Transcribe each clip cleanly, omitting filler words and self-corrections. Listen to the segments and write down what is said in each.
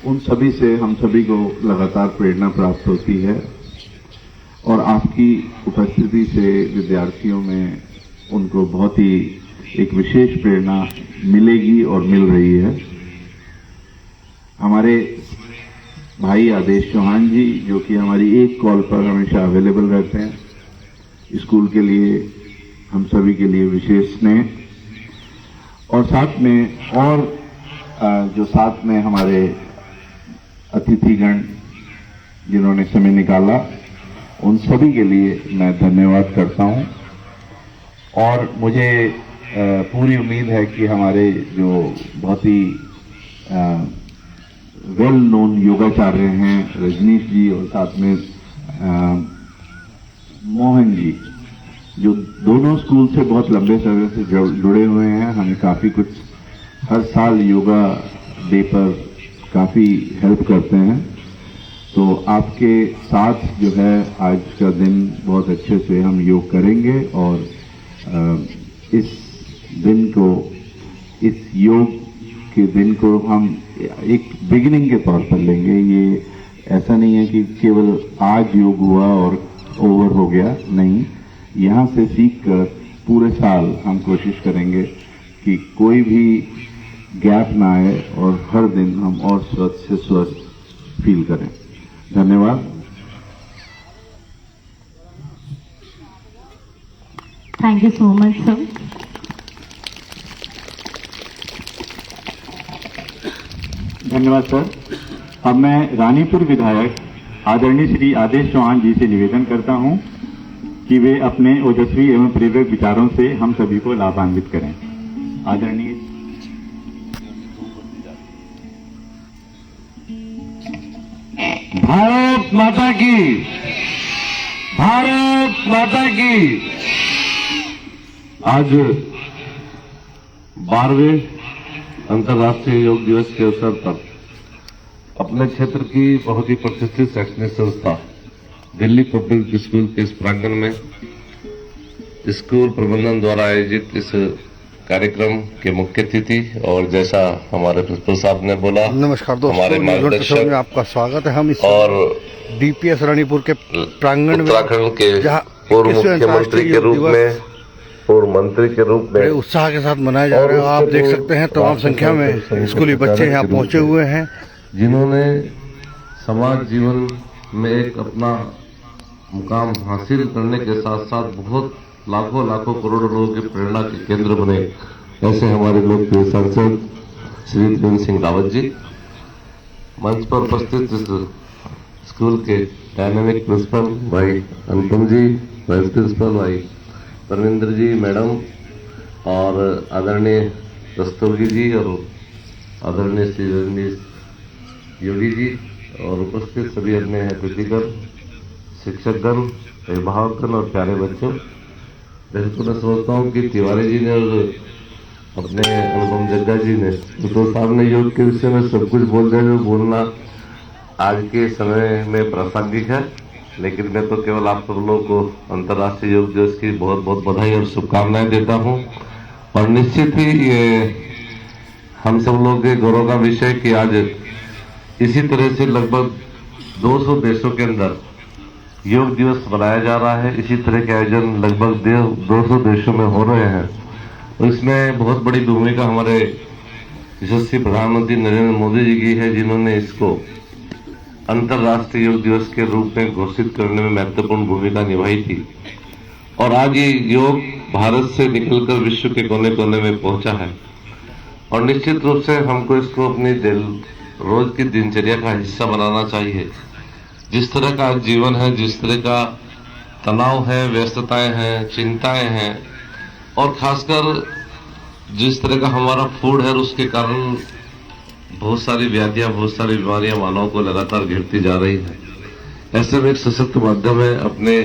उन सभी से हम सभी को लगातार प्रेरणा प्राप्त होती है और आपकी उपस्थिति से विद्यार्थियों में उनको बहुत ही एक विशेष प्रेरणा मिलेगी और मिल रही है। हमारे भाई आदेश चौहान जी, जो कि हमारी एक कॉल पर हमेशा अवेलेबल रहते हैं, स्कूल के लिए हम सभी के लिए विशेष स्नेह, और साथ में और जो साथ में हमारे अतिथिगण जिन्होंने समय निकाला, उन सभी के लिए मैं धन्यवाद करता हूं। और मुझे पूरी उम्मीद है कि हमारे जो बहुत ही वेल नोन योगाचार्य हैं रजनीश जी और साथ में मोहन जी, जो दोनों स्कूल से बहुत लंबे समय से जुड़े हुए हैं, हमें काफी कुछ हर साल योगा डे पर काफी हेल्प करते हैं। तो आपके साथ जो है आज का दिन बहुत अच्छे से हम योग करेंगे और इस दिन को, इस योग के दिन को हम एक बिगिनिंग के तौर पर लेंगे। ये ऐसा नहीं है कि केवल आज योग हुआ और ओवर हो गया, नहीं। यहां से सीखकर पूरे साल हम कोशिश करेंगे कि कोई भी गैप ना आए और हर दिन हम और स्वस्थ से स्वस्थ फील करें। धन्यवाद। Thank you so much sir. धन्यवाद सर। अब मैं रानीपुर विधायक आदरणीय श्री आदेश चौहान जी से निवेदन करता हूं कि वे अपने ओजस्वी एवं प्रेरक विचारों से हम सभी को लाभान्वित करें। आदरणीय। भारत माता की, भारत माता की। आज 12वें अंतर्राष्ट्रीय योग दिवस के अवसर पर अपने क्षेत्र की बहुत ही प्रतिष्ठित शैक्षणिक संस्था दिल्ली पब्लिक स्कूल के इस प्रांगण में स्कूल प्रबंधन द्वारा आयोजित इस कार्यक्रम के मुख्य अतिथि और जैसा हमारे प्रिंसिपल साहब ने बोला, नमस्कार दोस्तों, हमारे मार्गदर्शक में आपका स्वागत है। हम इस और डीपीएस रानीपुर के प्रांगण में उत्तराखंड के पूर्व मुख्यमंत्री के रूप में, पूर्व मंत्री के रूप में बड़े उत्साह के साथ मनाया जा रहा है। आप देख सकते हैं तमाम संख्या में स्कूली बच्चे यहाँ पहुंचे हुए हैं, जिन्होंने समाज जीवन में एक अपना मुकाम हासिल करने के साथ साथ बहुत लाखों लाखों करोड़ों लोगों की प्रेरणा के केंद्र बने। ऐसे हमारे लोकप्रिय सांसद श्री त्रिवेंद्र सिंह रावत जी, मंच पर उपस्थित इस स्कूल के डायनेमिक प्रिंसिपल भाई अनुपम जी, वाइस प्रिंसिपल भाई परविंदर जी मैडम, और आदरणीय रस्तोगी जी और आदरणीय श्री रजनीश योगी जी, और उपस्थित सभी अपने अतिथिगण, शिक्षकगण, अभिभावकगण और प्यारे बच्चों। वैसे तो मैं समझता हूँ कि तिवारी जी ने और अपने अनुपम जग्गा जी ने, तो साहब ने योग के विषय में सब कुछ बोल दिया जो बोलना आज के समय में प्रासंगिक है। लेकिन मैं तो केवल आप सब लोगों को अंतर्राष्ट्रीय योग दिवस की बहुत बहुत बधाई और शुभकामनाएं देता हूं। और निश्चित ही ये हम सब लोगों के गौरव का विषय कि आज इसी तरह से लगभग 200 देशों के अंदर योग दिवस मनाया जा रहा है। इसी तरह के आयोजन लगभग 200 देशों में हो रहे हैं। और इसमें बहुत बड़ी भूमिका हमारे यशस्वी प्रधानमंत्री नरेंद्र मोदी जी की है, जिन्होंने इसको अंतर्राष्ट्रीय योग दिवस के रूप में घोषित करने में महत्वपूर्ण भूमिका निभाई थी। और आज ये योग भारत से निकलकर विश्व के कोने कोने में पहुंचा है। और निश्चित रूप से हमको इसको अपनी रोज की दिनचर्या का हिस्सा बनाना चाहिए। जिस तरह का जीवन है, जिस तरह का तनाव है, व्यस्तताएं हैं, चिंताएं हैं, और खासकर जिस तरह का हमारा फूड है, उसके कारण बहुत सारी व्याधियां, बहुत सारी बीमारियां मानव को लगातार घेरती जा रही है। ऐसे में एक सशक्त माध्यम है अपने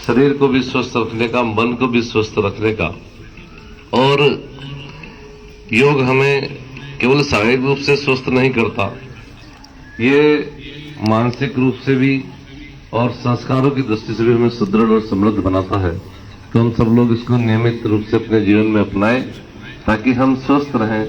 शरीर को भी स्वस्थ रखने का, मन को भी स्वस्थ रखने का। और योग हमें केवल शारीरिक रूप से स्वस्थ नहीं करता, ये मानसिक रूप से भी और संस्कारों की दृष्टि से भी हमें सुदृढ़ और समृद्ध बनाता है। तो हम सब लोग इसको नियमित रूप से अपने जीवन में अपनाएं ताकि हम स्वस्थ रहें,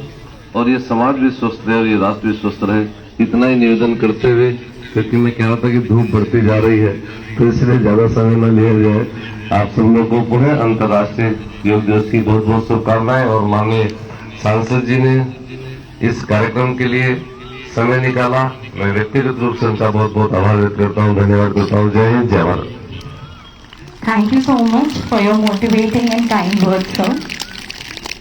और ये समाज भी स्वस्थ रहे और ये राष्ट्र भी स्वस्थ रहे, इतना ही निवेदन करते हुए, क्योंकि मैं कह रहा था कि धूप बढ़ती जा रही है तो इसलिए ज्यादा समय न लिया जाए, आप सब लोगों को पुनः अंतर्राष्ट्रीय योग दिवस की बहुत बहुत शुभकामनाएं। और माननीय सांसद जी ने इस कार्यक्रम के लिए समय निकाला, मैं व्यक्तिगत रूप से उनका बहुत बहुत आभार व्यक्त करता हूँ, धन्यवाद करता हूँ। जय हिंद, जय Bharat. Thank you so much for your motivating and kind words, sir.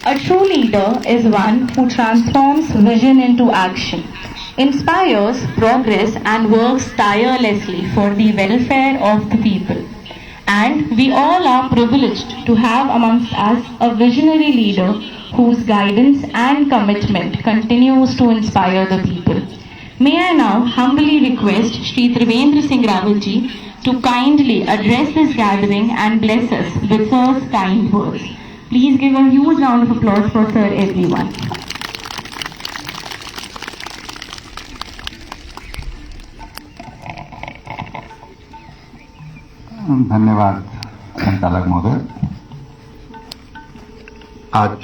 A true leader is one who transforms vision into action, inspires progress and works tirelessly for the welfare of the people. And we all are privileged to have amongst us a visionary leader whose guidance and commitment continues to inspire the people. May I now humbly request Shri Trivendra Singh Rawal ji to kindly address this gathering and bless us with sir's kind words. Please give a huge round of applause for sir, everyone. धन्यवाद संचालक महोदय। आज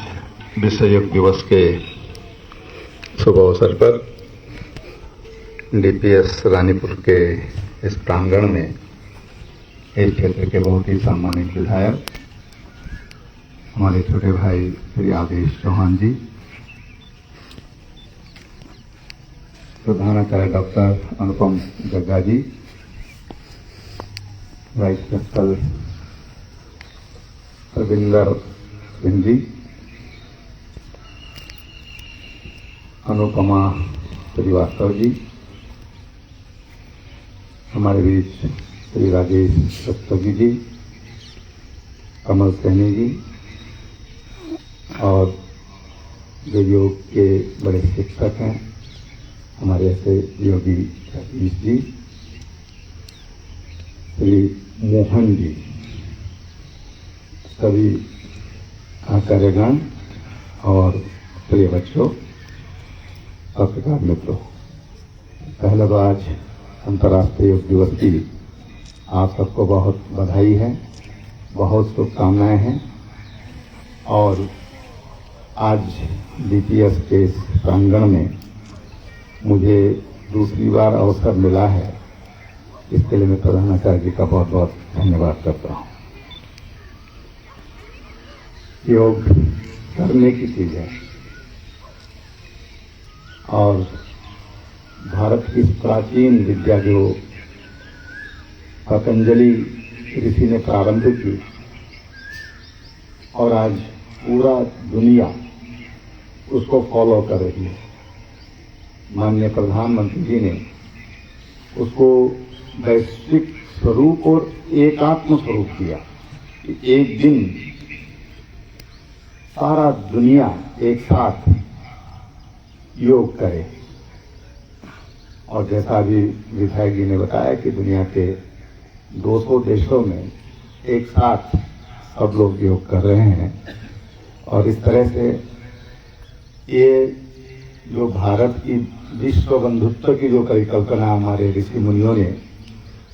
विश्व योग दिवस के शुभ अवसर पर डीपीएस रानीपुर के इस प्रांगण में इस क्षेत्र के बहुत ही सम्मानित विधायक हमारे छोटे भाई श्री आदेश चौहान जी, प्रधानाचार्य डॉक्टर अनुपम जग्गा जी, वाइस प्रिंसिपल रविंदर सिंह जी, अनुपमा श्रीवास्तव जी, हमारे बीच श्री राजेश रस्तोगी जी, कमल सैनी जी, और जो योग के बड़े शिक्षक हैं हमारे ऐसे योगी सतीश जी, श्री मोहन जी, सभी आचार्यगण और प्रिय बच्चों, पत्रकार मित्रों, पहला तो आज अंतर्राष्ट्रीय योग दिवस की आप सबको बहुत बधाई है, बहुत शुभकामनाएं हैं। और आज डीपीएस के इस प्रांगण में मुझे दूसरी बार अवसर मिला है, इसके लिए मैं प्रधानाचार्य जी का बहुत बहुत धन्यवाद करता हूँ। योग करने की चीज है और भारत की प्राचीन विद्या जो पतंजलि ऋषि ने प्रारंभ की और आज पूरा दुनिया उसको फॉलो कर रही है। माननीय प्रधानमंत्री जी ने उसको वैश्विक स्वरूप और एकात्म स्वरूप दिया कि एक दिन सारा दुनिया एक साथ योग करे। और जैसा अभी विधायक जी ने बताया कि दुनिया के 200 देशों में एक साथ सब लोग योग कर रहे हैं। और इस तरह से ये जो भारत की विश्व बंधुत्व की जो परिकल्पना हमारे ऋषि मुनियों ने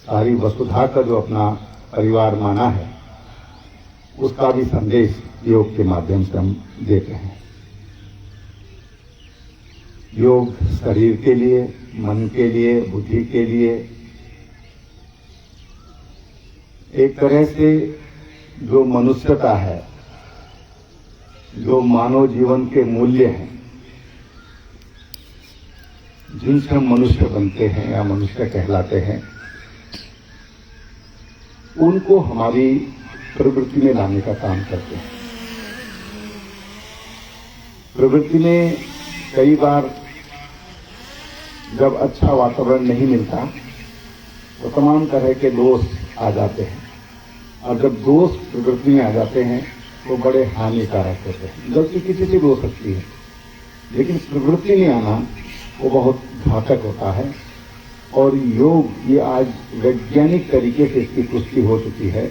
सारी वसुधा का जो अपना परिवार माना है, उसका भी संदेश योग के माध्यम से हम देते हैं। योग शरीर के लिए, मन के लिए, बुद्धि के लिए एक तरह से जो मनुष्यता है, जो मानव जीवन के मूल्य हैं, जिनसे हम मनुष्य बनते हैं या मनुष्य कहलाते हैं, उनको हमारी प्रवृत्ति में लाने का काम करते हैं। प्रवृत्ति में कई बार जब अच्छा वातावरण नहीं मिलता तो तमाम तरह के दोष आ जाते हैं, और जब दोष प्रवृत्ति में आ जाते हैं तो बड़े हानिकारक होते हैं। गलती किसी से भी हो सकती है, लेकिन प्रवृत्ति में आना वो बहुत घातक होता है। और योग ये आज वैज्ञानिक तरीके से इसकी पुष्टि हो चुकी है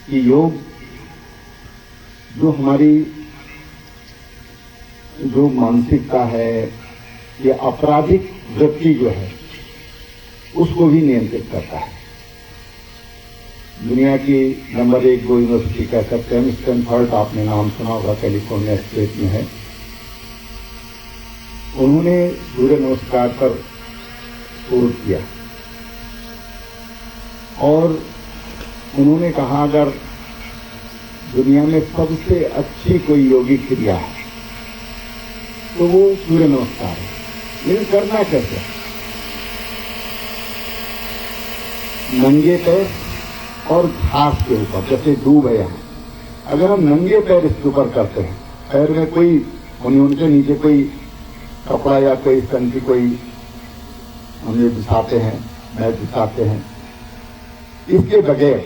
कि योग जो हमारी जो मानसिकता है या आपराधिक वृत्ति जो है उसको भी नियंत्रित करता है। दुनिया की नंबर 1 2 यूनिवर्सिटी कह सकते हैं, स्टैनफोर्ड आपने नाम सुना होगा, कैलिफोर्निया स्टेट में है। उन्होंने सूर्य नमस्कार पर शुरू किया और उन्होंने कहा अगर दुनिया में सबसे अच्छी कोई योगिक क्रिया है तो वो सूर्य नमस्कार है। लेकिन करना कैसे? नंगे पैर और घास के ऊपर, जैसे डूब है यहाँ, अगर हम नंगे पैर इसके ऊपर करते हैं, पैर में कोई उनके नीचे कोई कपड़ा या कोई स्तन की कोई हम ये बिछाते हैं, मैट बिछाते हैं, इसके बगैर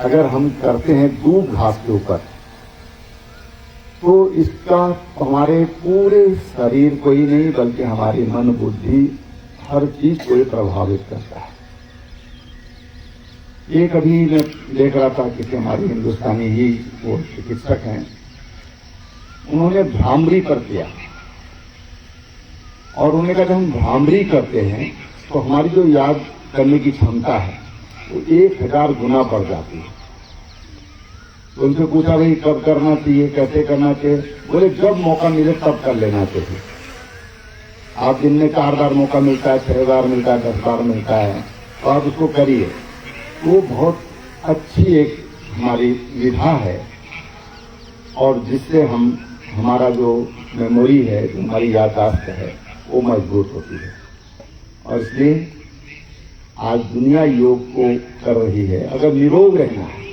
अगर हम करते हैं डूब घास के ऊपर, तो इसका हमारे पूरे शरीर को ही नहीं बल्कि हमारी मन बुद्धि हर चीज को प्रभावित करता है। एक अभी मैं देख रहा था कि हमारी हिंदुस्तानी ही वो चिकित्सक हैं, उन्होंने भ्रामरी पर किया और उन्होंने कहा जब हम भ्रामरी करते हैं तो हमारी जो याद करने की क्षमता है वो 1000 गुना बढ़ जाती है। तो उनसे पूछा भाई कब करना चाहिए, कैसे करना चाहिए? बोले जब मौका मिले तब कर लेना चाहिए। आप दिन में 4 बार मौका मिलता है, 6 बार मिलता है, 10 बार मिलता है, तो आप उसको करिए। वो बहुत अच्छी एक हमारी विधा है और जिससे हमारा जो मेमोरी है, जो हमारी याददाश्त है, वो मजबूत होती है। और इसलिए आज दुनिया योग को कर रही है। अगर निरोग रहना है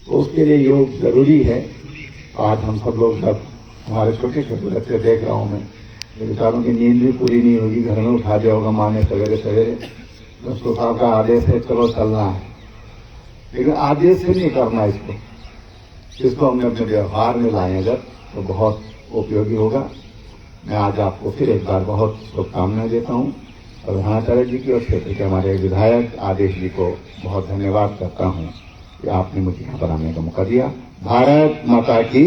तो उसके लिए योग जरूरी है। आज हम सब लोग जब हमारे छोटे छोटे बच्चे देख रहा हूं मैं, बेचारों की नींद भी पूरी नहीं होगी, घर में उठा दिया होगा माँ ने सवेरे सवेरे, दोस्तों साहब का आदेश है चलो चलना है, लेकिन आदेश से नहीं करना इसको हमने अपने व्यवहार में लाए अगर तो बहुत उपयोगी होगा। मैं आज आपको फिर एक बार बहुत शुभकामनाएं देता हूं। प्रधानाचार्य जी की और क्षेत्र के हमारे विधायक आदेश जी को बहुत धन्यवाद करता हूं कि आपने मुझे यहाँ पर आने का मौका दिया। भारत माता की